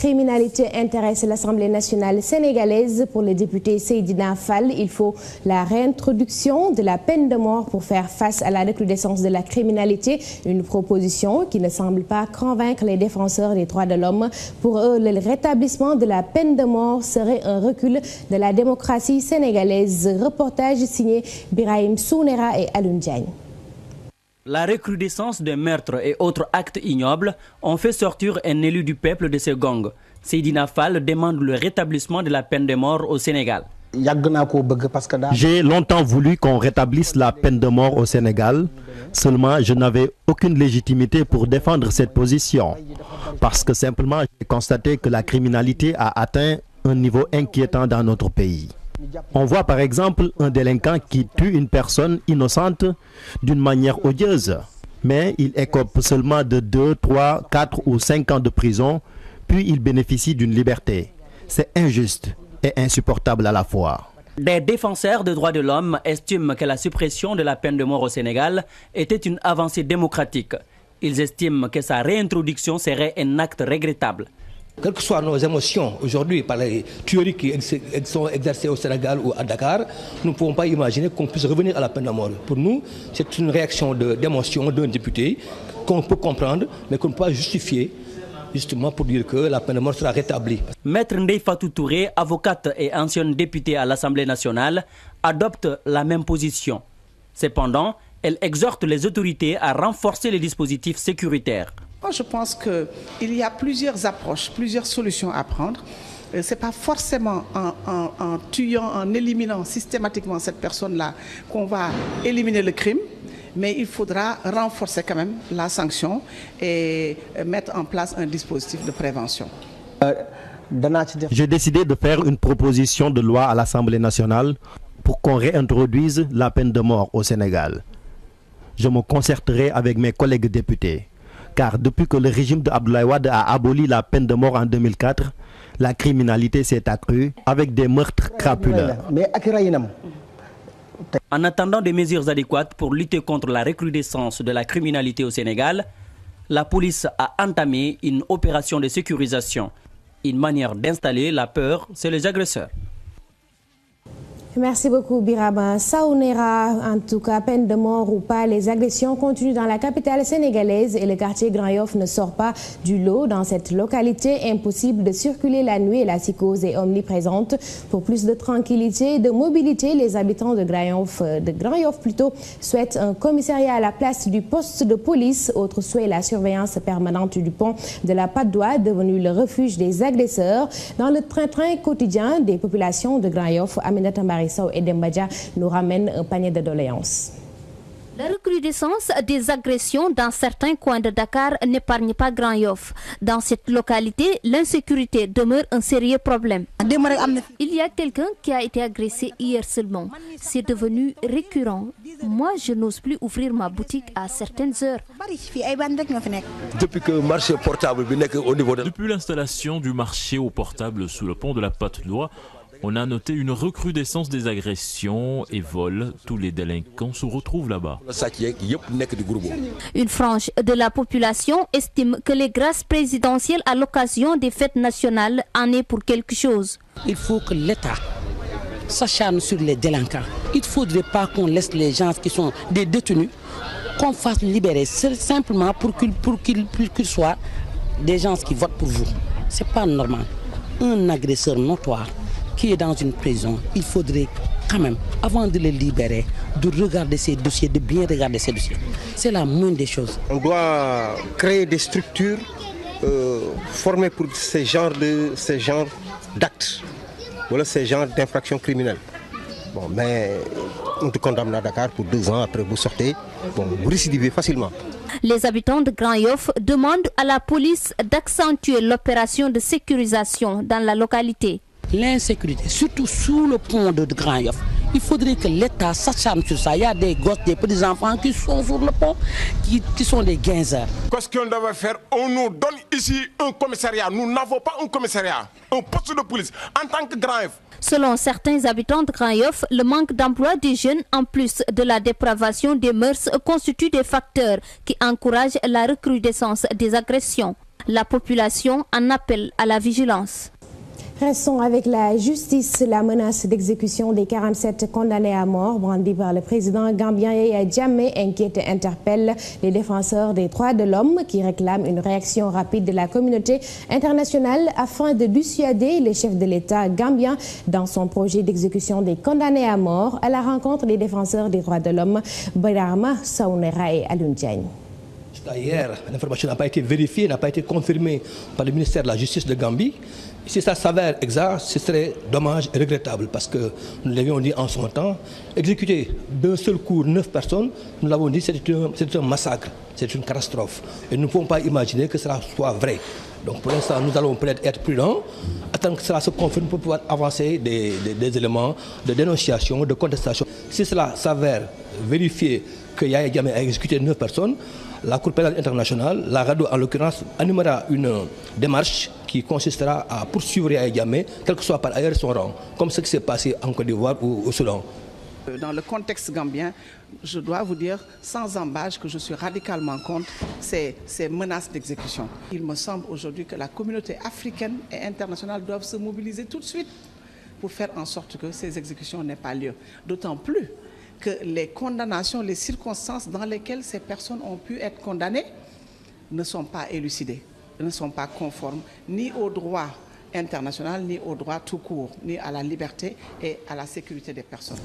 criminalité intéresse l'Assemblée nationale sénégalaise. Pour le député Seydina Fall, il faut la réintroduction de la peine de mort pour faire face à la recrudescence de la criminalité. Une proposition qui ne semble pas convaincre les défenseurs des droits de l'homme. Pour eux, le rétablissement de la peine de mort serait un recul de la démocratie sénégalaise. Reportage signé Birahim Sounera et Alun Diagne. La recrudescence des meurtres et autres actes ignobles ont fait sortir un élu du peuple de ce gang. Seydina Fall demande le rétablissement de la peine de mort au Sénégal. J'ai longtemps voulu qu'on rétablisse la peine de mort au Sénégal. Seulement, je n'avais aucune légitimité pour défendre cette position. Parce que simplement, j'ai constaté que la criminalité a atteint un niveau inquiétant dans notre pays. On voit par exemple un délinquant qui tue une personne innocente d'une manière odieuse. Mais il écope seulement de 2, 3, 4 ou 5 ans de prison, puis il bénéficie d'une liberté. C'est injuste et insupportable à la fois. Des défenseurs des droits de l'homme estiment que la suppression de la peine de mort au Sénégal était une avancée démocratique. Ils estiment que sa réintroduction serait un acte regrettable. Quelles que soient nos émotions aujourd'hui par les tueries qui sont exercées au Sénégal ou à Dakar, nous ne pouvons pas imaginer qu'on puisse revenir à la peine de mort. Pour nous, c'est une réaction d'émotion d'un député qu'on peut comprendre, mais qu'on ne peut pas justifier, justement pour dire que la peine de mort sera rétablie. Maître Ndeye Fatou Touré, avocate et ancienne députée à l'Assemblée nationale, adopte la même position. Cependant, elle exhorte les autorités à renforcer les dispositifs sécuritaires. Moi, je pense qu'il y a plusieurs approches, plusieurs solutions à prendre. Ce n'est pas forcément en tuant, en éliminant systématiquement cette personne-là qu'on va éliminer le crime, mais il faudra renforcer quand même la sanction et mettre en place un dispositif de prévention. J'ai décidé de faire une proposition de loi à l'Assemblée nationale pour qu'on réintroduise la peine de mort au Sénégal. Je me concerterai avec mes collègues députés. Car depuis que le régime de Abdoulaye Wade a aboli la peine de mort en 2004, la criminalité s'est accrue avec des meurtres crapuleux. En attendant des mesures adéquates pour lutter contre la recrudescence de la criminalité au Sénégal, la police a entamé une opération de sécurisation, une manière d'installer la peur chez les agresseurs. Merci beaucoup Birama Sounera. En tout cas, peine de mort ou pas, les agressions continuent dans la capitale sénégalaise et le quartier Grand Yoff ne sort pas du lot. Dans cette localité, impossible de circuler la nuit et la psychose est omniprésente. Pour plus de tranquillité et de mobilité, les habitants de Grand Yoff souhaitent un commissariat à la place du poste de police. Autre souhait, la surveillance permanente du pont de la Patte d'Oie, devenu le refuge des agresseurs. Dans le train-train quotidien des populations de Grand Yoff, Aminata et Dembadia nous ramène un panier de doléances. La recrudescence des agressions dans certains coins de Dakar n'épargne pas Grand Yoff. Dans cette localité, l'insécurité demeure un sérieux problème. Il y a quelqu'un qui a été agressé hier seulement. C'est devenu récurrent. Moi, je n'ose plus ouvrir ma boutique à certaines heures. Depuis l'installation du marché au portable sous le pont de la Patte d'Oie, on a noté une recrudescence des agressions et vols. Tous les délinquants se retrouvent là-bas. Une frange de la population estime que les grâces présidentielles à l'occasion des fêtes nationales en est pour quelque chose. Il faut que l'État s'acharne sur les délinquants. Il ne faudrait pas qu'on laisse les gens qui sont des détenus, qu'on fasse libérer simplement pour qu'ils soient des gens qui votent pour vous. Ce n'est pas normal. Un agresseur notoire qui est dans une prison, il faudrait quand même, avant de le libérer, de regarder ses dossiers, de bien regarder ses dossiers. C'est la moindre des choses. On doit créer des structures formées pour ces genres d'actes, voilà, ces genres d'infractions criminelles. Bon, mais on te condamne à Dakar pour 2 ans, après vous sortez, bon, vous récidivez facilement. Les habitants de Grand Yoff demandent à la police d'accentuer l'opération de sécurisation dans la localité. L'insécurité, surtout sous le pont de Grand Yoff, il faudrait que l'État s'acharne sur ça. Il y a des gosses, des petits-enfants qui sont sur le pont, qui sont des guinzards. Qu'est-ce qu'on devait faire? On nous donne ici un commissariat. Nous n'avons pas un commissariat, un poste de police en tant que Grand Yoff. Selon certains habitants de Grand Yoff, le manque d'emploi des jeunes, en plus de la dépravation des mœurs, constitue des facteurs qui encouragent la recrudescence des agressions. La population en appelle à la vigilance. Restons avec la justice. La menace d'exécution des 47 condamnés à mort brandie par le président gambien Yaya Jammeh inquiète et interpelle les défenseurs des droits de l'homme qui réclament une réaction rapide de la communauté internationale afin de dissuader le chef de l'État gambien dans son projet d'exécution des condamnés à mort à la rencontre des défenseurs des droits de l'homme Birama Sounera et Alioune Diagne. Hier, l'information n'a pas été vérifiée, n'a pas été confirmée par le ministère de la Justice de Gambie. Si ça s'avère exact, ce serait dommage et regrettable parce que nous l'avions dit en son temps, exécuter d'un seul coup 9 personnes, nous l'avons dit, c'est un massacre, c'est une catastrophe. Et nous ne pouvons pas imaginer que cela soit vrai. Donc pour l'instant, nous allons peut-être être prudents, attendre que cela se confirme pour pouvoir avancer des éléments de dénonciation, de contestation. Si cela s'avère vérifier que Yaya Jammeh a exécuté 9 personnes, la Cour pénale internationale, la RADDHO en l'occurrence, animera une démarche qui consistera à poursuivre Yaya Jammeh, quel que soit par ailleurs son rang, comme ce qui s'est passé en Côte d'Ivoire ou au Soudan. Dans le contexte gambien, je dois vous dire sans embâche que je suis radicalement contre ces menaces d'exécution. Il me semble aujourd'hui que la communauté africaine et internationale doivent se mobiliser tout de suite pour faire en sorte que ces exécutions n'aient pas lieu. D'autant plus que les condamnations, les circonstances dans lesquelles ces personnes ont pu être condamnées ne sont pas élucidées, ne sont pas conformes ni au droit international, ni au droit tout court, ni à la liberté et à la sécurité des personnes.